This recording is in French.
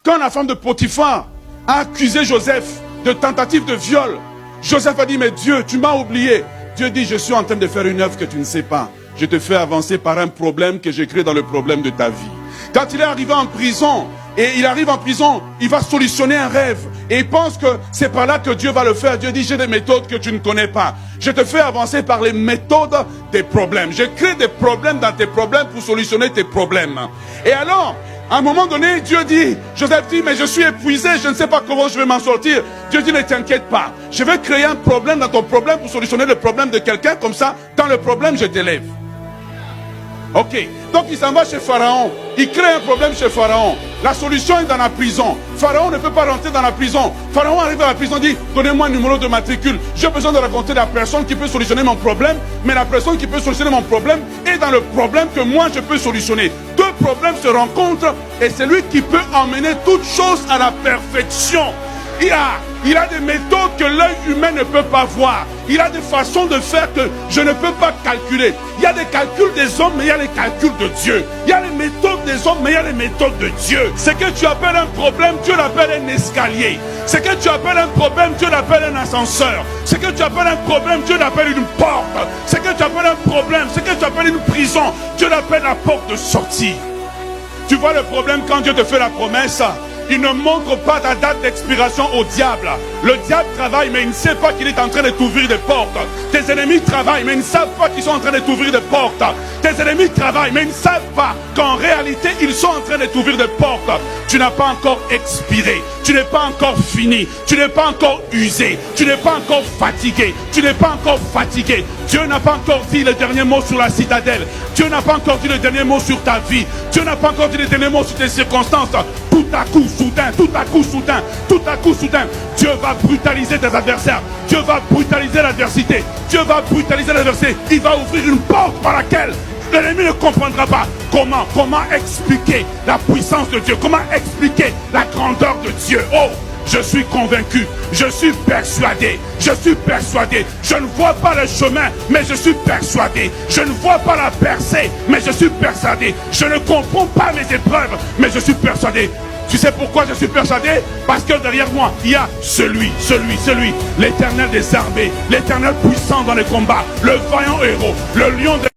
Quand la femme de Potiphar a accusé Joseph de tentative de viol, Joseph a dit, mais Dieu, tu m'as oublié. Dieu dit, je suis en train de faire une œuvre que tu ne sais pas. Je te fais avancer par un problème que j'ai créé dans le problème de ta vie. Quand il est arrivé en prison, et il arrive en prison, il va solutionner un rêve. Et il pense que c'est par là que Dieu va le faire. Dieu dit, j'ai des méthodes que tu ne connais pas. Je te fais avancer par les méthodes des problèmes. Je crée des problèmes dans tes problèmes pour solutionner tes problèmes. Et alors, à un moment donné, Dieu dit, Joseph dit, mais je suis épuisé, je ne sais pas comment je vais m'en sortir. Dieu dit, ne t'inquiète pas. Je vais créer un problème dans ton problème pour solutionner le problème de quelqu'un. Comme ça, dans le problème, je t'élève. Ok, donc il s'en va chez Pharaon, il crée un problème chez Pharaon, la solution est dans la prison. Pharaon ne peut pas rentrer dans la prison. Pharaon arrive à la prison et dit, donnez-moi un numéro de matricule, j'ai besoin de raconter la personne qui peut solutionner mon problème, mais la personne qui peut solutionner mon problème est dans le problème que moi je peux solutionner. Deux problèmes se rencontrent et c'est lui qui peut emmener toute chose à la perfection. Il a des méthodes que l'œil humain ne peut pas voir. Il a des façons de faire que je ne peux pas calculer. Il y a des calculs des hommes, mais il y a les calculs de Dieu. Il y a les méthodes des hommes, mais il y a les méthodes de Dieu. Ce que tu appelles un problème, Dieu l'appelle un escalier. Ce que tu appelles un problème, Dieu l'appelle un ascenseur. Ce que tu appelles un problème, Dieu l'appelle une porte. Ce que tu appelles un problème, ce que tu appelles une prison, Dieu l'appelle la porte de sortie. Tu vois le problème quand Dieu te fait la promesse? Il ne montre pas ta date d'expiration au diable. Le diable travaille, mais il ne sait pas qu'il est en train de t'ouvrir des portes. Tes ennemis travaillent, mais ils ne savent pas qu'ils sont en train de t'ouvrir des portes. Tes ennemis travaillent, mais ils ne savent pas qu'en réalité, ils sont en train de t'ouvrir des portes. Tu n'as pas encore expiré. Tu n'es pas encore fini. Tu n'es pas encore usé. Tu n'es pas encore fatigué. Tu n'es pas encore fatigué. Dieu n'a pas encore dit le dernier mot sur la citadelle. Dieu n'a pas encore dit le dernier mot sur ta vie. Dieu n'a pas encore dit le dernier mot sur tes circonstances. Tout à coup, soudain, tout à coup, soudain, tout à coup, soudain, Dieu va brutaliser tes adversaires. Dieu va brutaliser l'adversité. Dieu va brutaliser l'adversité. Il va ouvrir une porte par laquelle l'ennemi ne comprendra pas. Comment expliquer la puissance de Dieu? Comment expliquer la grandeur de Dieu? Oh, je suis convaincu, je suis persuadé, je ne vois pas le chemin, mais je suis persuadé, je ne vois pas la percée, mais je suis persuadé, je ne comprends pas mes épreuves, mais je suis persuadé. Tu sais pourquoi je suis persuadé? Parce que derrière moi, il y a celui, l'Éternel des armées, l'Éternel puissant dans les combats, le vaillant héros, le lion de